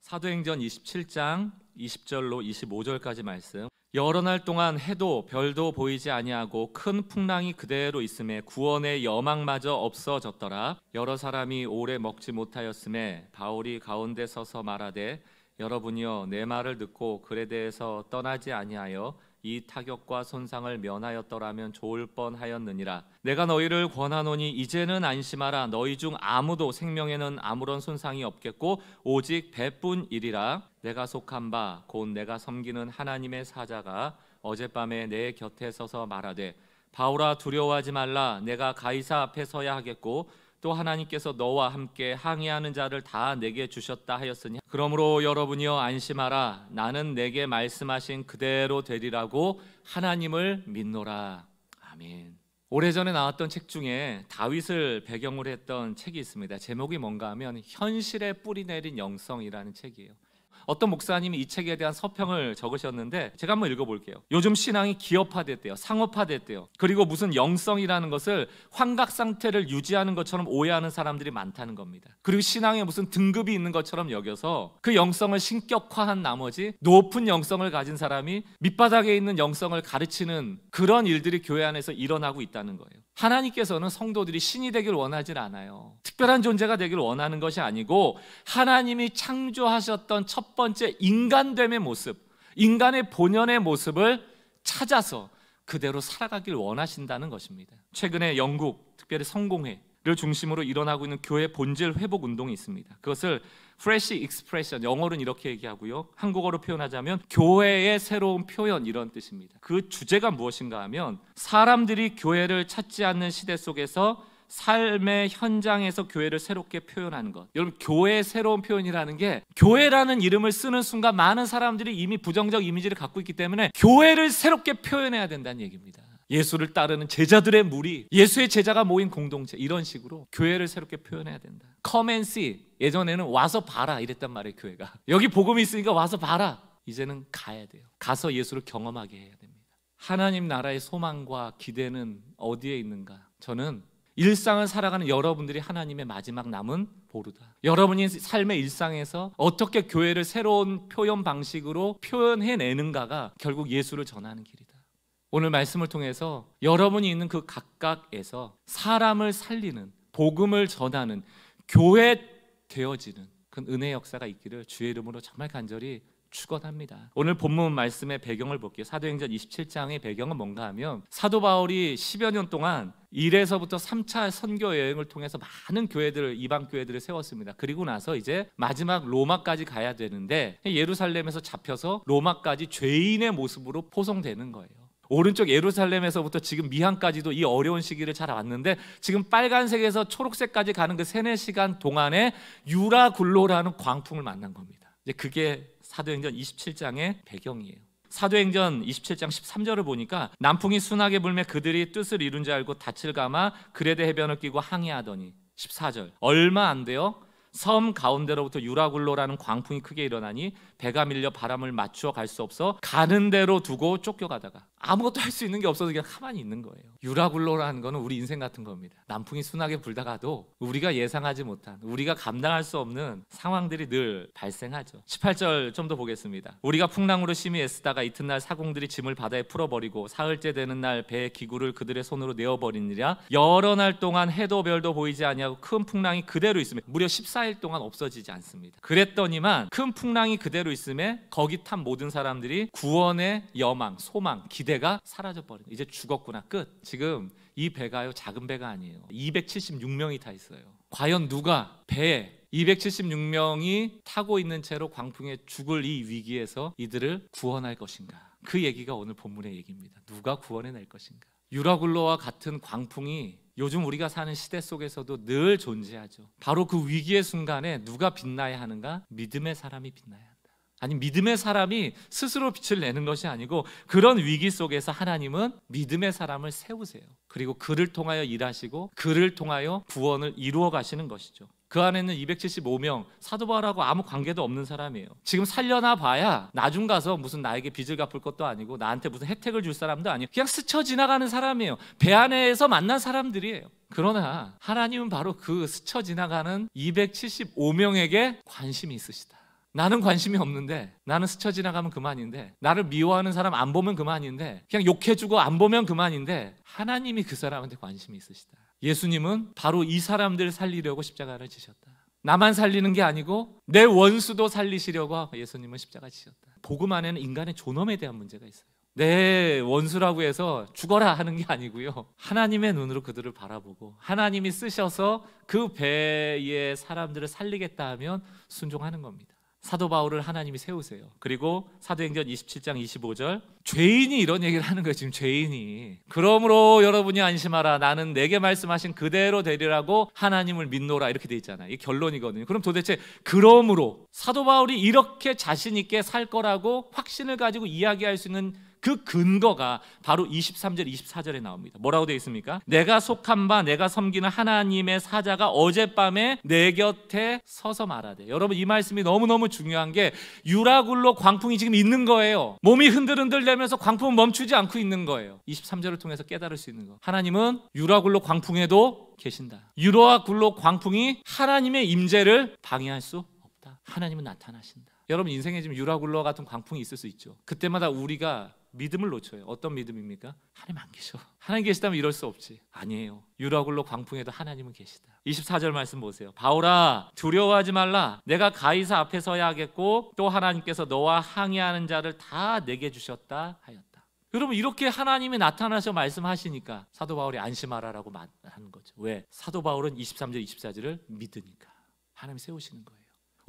사도행전 27장 20절로 25절까지 말씀. 여러 날 동안 해도 별도 보이지 아니하고 큰 풍랑이 그대로 있음에 구원의 여망마저 없어졌더라. 여러 사람이 오래 먹지 못하였음에 바울이 가운데 서서 말하되 여러분이여 내 말을 듣고 그레데에서 떠나지 아니하여 이 타격과 손상을 면하였더라면 좋을 뻔하였느니라. 내가 너희를 권하노니 이제는 안심하라. 너희 중 아무도 생명에는 아무런 손상이 없겠고 오직 배뿐이리라. 내가 속한 바 곧 내가 섬기는 하나님의 사자가 어젯밤에 내 곁에 서서 말하되 바울아 두려워하지 말라. 내가 가이사 앞에 서야 하겠고 또 하나님께서 너와 함께 항의하는 자를 다 내게 주셨다 하였으니 그러므로 여러분이여 안심하라. 나는 내게 말씀하신 그대로 되리라고 하나님을 믿노라. 아멘. 오래전에 나왔던 책 중에 다윗을 배경으로 했던 책이 있습니다. 제목이 뭔가 하면 현실에 뿌리 내린 영성이라는 책이에요. 어떤 목사님이 이 책에 대한 서평을 적으셨는데 제가 한번 읽어볼게요. 요즘 신앙이 기업화됐대요. 상업화됐대요. 그리고 무슨 영성이라는 것을 환각 상태를 유지하는 것처럼 오해하는 사람들이 많다는 겁니다. 그리고 신앙에 무슨 등급이 있는 것처럼 여겨서 그 영성을 신격화한 나머지 높은 영성을 가진 사람이 밑바닥에 있는 영성을 가르치는 그런 일들이 교회 안에서 일어나고 있다는 거예요. 하나님께서는 성도들이 신이 되길 원하질 않아요. 특별한 존재가 되길 원하는 것이 아니고 하나님이 창조하셨던 첫 번째 인간됨의 모습, 인간의 본연의 모습을 찾아서 그대로 살아가길 원하신다는 것입니다. 최근에 영국, 특별히 성공회를 중심으로 일어나고 있는 교회 본질 회복 운동이 있습니다. 그것을 Fresh Expression, 영어로는 이렇게 얘기하고요, 한국어로 표현하자면 교회의 새로운 표현, 이런 뜻입니다. 그 주제가 무엇인가 하면 사람들이 교회를 찾지 않는 시대 속에서 삶의 현장에서 교회를 새롭게 표현하는 것. 여러분, 교회의 새로운 표현이라는 게 교회라는 이름을 쓰는 순간 많은 사람들이 이미 부정적 이미지를 갖고 있기 때문에 교회를 새롭게 표현해야 된다는 얘기입니다. 예수를 따르는 제자들의 무리, 예수의 제자가 모인 공동체, 이런 식으로 교회를 새롭게 표현해야 된다. Come and see. 예전에는 와서 봐라 이랬단 말이에요. 교회가 여기 복음이 있으니까 와서 봐라. 이제는 가야 돼요. 가서 예수를 경험하게 해야 됩니다. 하나님 나라의 소망과 기대는 어디에 있는가? 저는 일상을 살아가는 여러분들이 하나님의 마지막 남은 보루다. 여러분이 삶의 일상에서 어떻게 교회를 새로운 표현 방식으로 표현해내는가가 결국 예수를 전하는 길이다. 오늘 말씀을 통해서 여러분이 있는 그 각각에서 사람을 살리는, 복음을 전하는, 교회 되어지는 그 은혜의 역사가 있기를 주의 이름으로 정말 간절히 축원합니다. 오늘 본문 말씀의 배경을 볼게요. 사도행전 27장의 배경은 뭔가 하면 사도 바울이 10여 년 동안 1에서부터 3차 선교 여행을 통해서 많은 교회들을, 이방 교회들을 세웠습니다. 그리고 나서 이제 마지막 로마까지 가야 되는데 예루살렘에서 잡혀서 로마까지 죄인의 모습으로 포송되는 거예요. 오른쪽 예루살렘에서부터 지금 미항까지도 이 어려운 시기를 잘 왔는데 지금 빨간색에서 초록색까지 가는 그 3-4시간 동안에 유라굴로라는 광풍을 만난 겁니다. 이제 그게 사도행전 27장의 배경이에요. 사도행전 27장 13절을 보니까 남풍이 순하게 불매 그들이 뜻을 이룬 줄 알고 닻을 감아 그레데 해변을 끼고 항해하더니 14절 얼마 안 돼요. 섬 가운데로부터 유라굴로라는 광풍이 크게 일어나니 배가 밀려 바람을 맞추어 갈 수 없어 가는 대로 두고 쫓겨가다가 아무것도 할 수 있는 게 없어서 그냥 가만히 있는 거예요. 유라굴로라는 거는 우리 인생 같은 겁니다. 남풍이 순하게 불다가도 우리가 예상하지 못한, 우리가 감당할 수 없는 상황들이 늘 발생하죠. 18절 좀 더 보겠습니다. 우리가 풍랑으로 심히 애쓰다가 이튿날 사공들이 짐을 바다에 풀어버리고 사흘째 되는 날 배의 기구를 그들의 손으로 내어버리니라. 여러 날 동안 해도 별도 보이지 아니하고 큰 풍랑이 그대로 있으며 무려 14일 동안 없어지지 않습니다. 그랬더니만 큰 풍랑이 그대로 있음에 거기 탄 모든 사람들이 구원의 여망, 소망, 기대가 사라져버린, 이제 죽었구나, 끝. 지금 이 배가요 작은 배가 아니에요. 276명이 타 있어요. 과연 누가 배에 276명이 타고 있는 채로 광풍에 죽을 이 위기에서 이들을 구원할 것인가? 그 얘기가 오늘 본문의 얘기입니다. 누가 구원해낼 것인가? 유라굴로와 같은 광풍이 요즘 우리가 사는 시대 속에서도 늘 존재하죠. 바로 그 위기의 순간에 누가 빛나야 하는가? 믿음의 사람이 빛나야 한다. 아니, 믿음의 사람이 스스로 빛을 내는 것이 아니고 그런 위기 속에서 하나님은 믿음의 사람을 세우세요. 그리고 그를 통하여 일하시고 그를 통하여 구원을 이루어 가시는 것이죠. 그 안에는 275명, 사도 바울하고 아무 관계도 없는 사람이에요. 지금 살려나 봐야 나중 가서 무슨 나에게 빚을 갚을 것도 아니고 나한테 무슨 혜택을 줄 사람도 아니에요. 그냥 스쳐 지나가는 사람이에요. 배 안에서 만난 사람들이에요. 그러나 하나님은 바로 그 스쳐 지나가는 275명에게 관심이 있으시다. 나는 관심이 없는데, 나는 스쳐 지나가면 그만인데, 나를 미워하는 사람 안 보면 그만인데, 그냥 욕해주고 안 보면 그만인데, 하나님이 그 사람한테 관심이 있으시다. 예수님은 바로 이 사람들을 살리려고 십자가를 지셨다. 나만 살리는 게 아니고 내 원수도 살리시려고 예수님은 십자가 지셨다. 복음 안에는 인간의 존엄에 대한 문제가 있어요. 내 원수라고 해서 죽어라 하는 게 아니고요, 하나님의 눈으로 그들을 바라보고 하나님이 쓰셔서 그 배의 사람들을 살리겠다 하면 순종하는 겁니다. 사도 바울을 하나님이 세우세요. 그리고 사도행전 27장 25절, 죄인이 이런 얘기를 하는 거예요. 지금 죄인이, 그러므로 여러분이 안심하라, 나는 내게 말씀하신 그대로 되리라고 하나님을 믿노라, 이렇게 돼 있잖아요. 이게 결론이거든요. 그럼 도대체 그러므로 사도 바울이 이렇게 자신 있게 살 거라고 확신을 가지고 이야기할 수 있는 그 근거가 바로 23절 24절에 나옵니다. 뭐라고 되어 있습니까? 내가 속한 바 내가 섬기는 하나님의 사자가 어젯밤에 내 곁에 서서 말하되. 여러분, 이 말씀이 너무너무 중요한 게, 유라굴로 광풍이 지금 있는 거예요. 몸이 흔들흔들대면서 광풍은 멈추지 않고 있는 거예요. 23절을 통해서 깨달을 수 있는 거, 하나님은 유라굴로 광풍에도 계신다. 유라굴로 광풍이 하나님의 임재를 방해할 수 없다. 하나님은 나타나신다. 여러분, 인생에 지금 유라굴로 같은 광풍이 있을 수 있죠. 그때마다 우리가 믿음을 놓쳐요. 어떤 믿음입니까? 하나님 안 계셔. 하나님 계시다면 이럴 수 없지. 아니에요. 유라굴로 광풍에도 하나님은 계시다. 24절 말씀 보세요. 바울아, 두려워하지 말라. 내가 가이사 앞에 서야 하겠고 또 하나님께서 너와 항의하는 자를 다 내게 주셨다 하였다. 여러분, 이렇게 하나님이 나타나셔 말씀하시니까 사도 바울이 안심하라라고 말하는 거죠. 왜? 사도 바울은 23절 24절을 믿으니까. 하나님이 세우시는 거예요.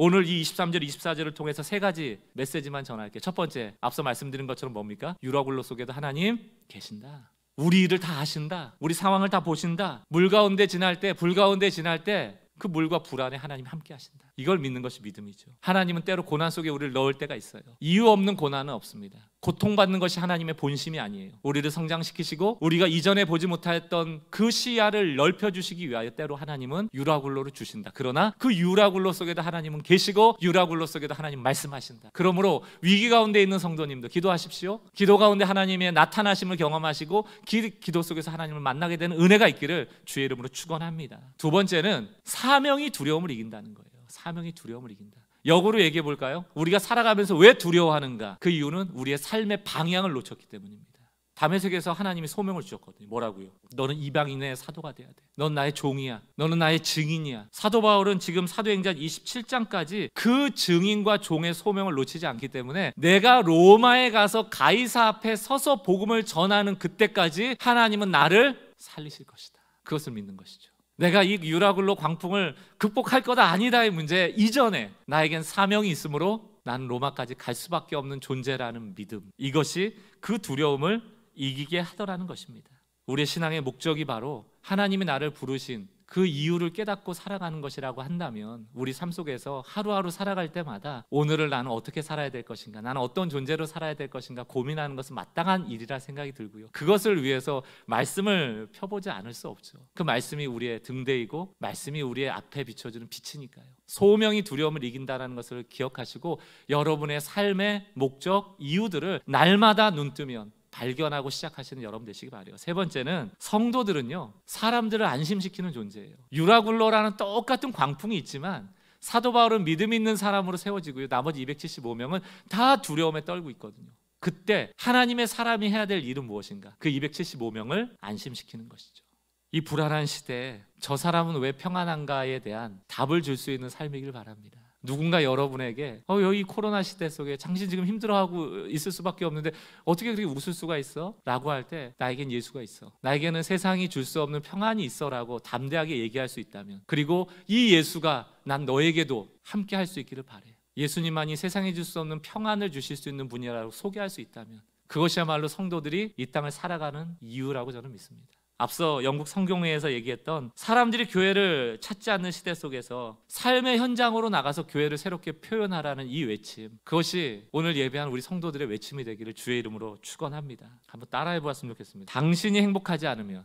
오늘 이 23절 24절을 통해서 세 가지 메시지만 전할게요. 첫 번째, 앞서 말씀드린 것처럼 뭡니까? 유라굴로 속에도 하나님 계신다. 우리 일을 다 하신다. 우리 상황을 다 보신다. 물 가운데 지날 때, 불 가운데 지날 때 그 물과 불 안에 하나님이 함께 하신다. 이걸 믿는 것이 믿음이죠. 하나님은 때로 고난 속에 우리를 넣을 때가 있어요. 이유 없는 고난은 없습니다. 고통받는 것이 하나님의 본심이 아니에요. 우리를 성장시키시고 우리가 이전에 보지 못했던 그 시야를 넓혀주시기 위하여 때로 하나님은 유라굴로를 주신다. 그러나 그 유라굴로 속에도 하나님은 계시고 유라굴로 속에도 하나님 말씀하신다. 그러므로 위기 가운데 있는 성도님들 기도하십시오. 기도 가운데 하나님의 나타나심을 경험하시고 기도 속에서 하나님을 만나게 되는 은혜가 있기를 주의 이름으로 축원합니다. 두 번째는 사명이 두려움을 이긴다는 거예요. 사명이 두려움을 이긴다. 역으로 얘기해 볼까요? 우리가 살아가면서 왜 두려워하는가? 그 이유는 우리의 삶의 방향을 놓쳤기 때문입니다. 다메섹에서 하나님이 소명을 주셨거든요. 뭐라고요? 너는 이방인의 사도가 돼야 돼. 넌 나의 종이야. 너는 나의 증인이야. 사도 바울은 지금 사도행전 27장까지 그 증인과 종의 소명을 놓치지 않기 때문에 내가 로마에 가서 가이사 앞에 서서 복음을 전하는 그때까지 하나님은 나를 살리실 것이다. 그것을 믿는 것이죠. 내가 이 유라굴로 광풍을 극복할 거다 아니다의 문제 이전에 나에겐 사명이 있으므로 나는 로마까지 갈 수밖에 없는 존재라는 믿음, 이것이 그 두려움을 이기게 하더라는 것입니다. 우리의 신앙의 목적이 바로 하나님이 나를 부르신 그 이유를 깨닫고 살아가는 것이라고 한다면 우리 삶 속에서 하루하루 살아갈 때마다 오늘을 나는 어떻게 살아야 될 것인가, 나는 어떤 존재로 살아야 될 것인가 고민하는 것은 마땅한 일이라 생각이 들고요. 그것을 위해서 말씀을 펴보지 않을 수 없죠. 그 말씀이 우리의 등대이고 말씀이 우리의 앞에 비춰주는 빛이니까요. 소명이 두려움을 이긴다는 것을 기억하시고 여러분의 삶의 목적, 이유들을 날마다 눈 뜨면 발견하고 시작하시는 여러분 되시기 바라요. 세 번째는 성도들은요, 사람들을 안심시키는 존재예요. 유라굴로라는 똑같은 광풍이 있지만 사도 바울은 믿음 있는 사람으로 세워지고요, 나머지 275명은 다 두려움에 떨고 있거든요. 그때 하나님의 사람이 해야 될 일은 무엇인가? 그 275명을 안심시키는 것이죠. 이 불안한 시대에 저 사람은 왜 평안한가에 대한 답을 줄 수 있는 삶이길 바랍니다. 누군가 여러분에게 여기 코로나 시대 속에 당신 지금 힘들어하고 있을 수밖에 없는데 어떻게 그렇게 웃을 수가 있어? 라고 할 때 나에겐 예수가 있어, 나에게는 세상이 줄 수 없는 평안이 있어 라고 담대하게 얘기할 수 있다면, 그리고 이 예수가 난 너에게도 함께 할 수 있기를 바래, 예수님만이 세상에 줄 수 없는 평안을 주실 수 있는 분이라고 소개할 수 있다면 그것이야말로 성도들이 이 땅을 살아가는 이유라고 저는 믿습니다. 앞서 영국 성경회에서 얘기했던 사람들이 교회를 찾지 않는 시대 속에서 삶의 현장으로 나가서 교회를 새롭게 표현하라는 이 외침, 그것이 오늘 예배한 우리 성도들의 외침이 되기를 주의 이름으로 축원합니다. 한번 따라해 보았으면 좋겠습니다. 당신이 행복하지 않으면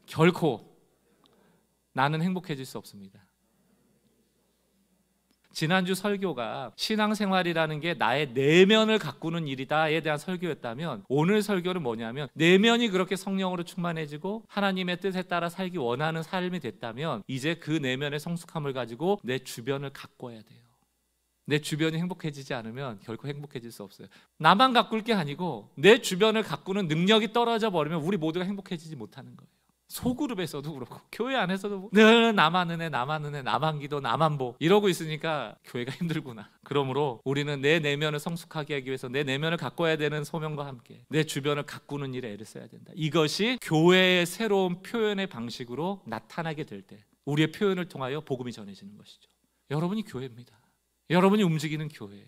결코 나는 행복해질 수 없습니다. 지난주 설교가 신앙생활이라는 게 나의 내면을 가꾸는 일이다에 대한 설교였다면, 오늘 설교는 뭐냐면 내면이 그렇게 성령으로 충만해지고 하나님의 뜻에 따라 살기 원하는 삶이 됐다면 이제 그 내면의 성숙함을 가지고 내 주변을 가꿔야 돼요. 내 주변이 행복해지지 않으면 결코 행복해질 수 없어요. 나만 가꿀 게 아니고 내 주변을 가꾸는 능력이 떨어져 버리면 우리 모두가 행복해지지 못하는 거예요. 소그룹에서도 그렇고 교회 안에서도 늘 나만 은혜, 나만 은혜, 나만 기도, 나만 복 이러고 있으니까 교회가 힘들구나. 그러므로 우리는 내 내면을 성숙하게 하기 위해서 내 내면을 가꿔야 되는 소명과 함께 내 주변을 가꾸는 일에 애를 써야 된다. 이것이 교회의 새로운 표현의 방식으로 나타나게 될 때 우리의 표현을 통하여 복음이 전해지는 것이죠. 여러분이 교회입니다. 여러분이 움직이는 교회예요.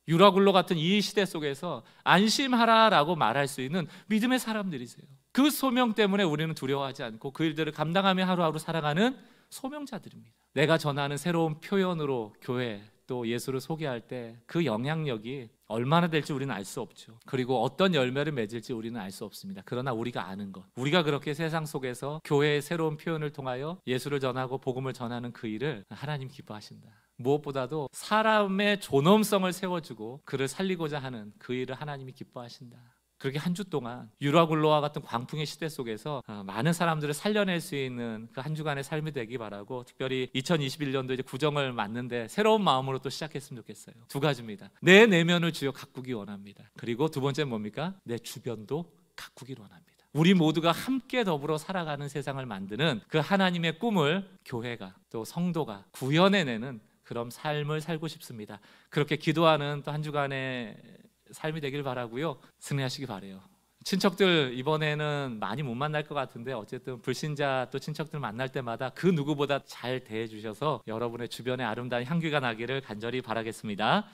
유라굴로 같은 이 시대 속에서 안심하라라고 말할 수 있는 믿음의 사람들이세요. 그 소명 때문에 우리는 두려워하지 않고 그 일들을 감당하며 하루하루 살아가는 소명자들입니다. 내가 전하는 새로운 표현으로 교회 또 예수를 소개할 때 그 영향력이 얼마나 될지 우리는 알 수 없죠. 그리고 어떤 열매를 맺을지 우리는 알 수 없습니다. 그러나 우리가 아는 것, 우리가 그렇게 세상 속에서 교회의 새로운 표현을 통하여 예수를 전하고 복음을 전하는 그 일을 하나님 기뻐하신다. 무엇보다도 사람의 존엄성을 세워주고 그를 살리고자 하는 그 일을 하나님이 기뻐하신다. 그렇게 한 주 동안 유라굴로와 같은 광풍의 시대 속에서 많은 사람들을 살려낼 수 있는 그 한 주간의 삶이 되기 바라고, 특별히 2021년도 이제 구정을 맞는데 새로운 마음으로 또 시작했으면 좋겠어요. 두 가지입니다. 내 내면을 주여 가꾸기 원합니다. 그리고 두 번째는 뭡니까? 내 주변도 가꾸기를 원합니다. 우리 모두가 함께 더불어 살아가는 세상을 만드는 그 하나님의 꿈을 교회가 또 성도가 구현해내는 그런 삶을 살고 싶습니다. 그렇게 기도하는 또 한 주간의 삶이 되길 바라고요. 승리하시기 바라요. 친척들 이번에는 많이 못 만날 것 같은데 어쨌든 불신자 또 친척들 만날 때마다 그 누구보다 잘 대해주셔서 여러분의 주변에 아름다운 향기가 나기를 간절히 바라겠습니다.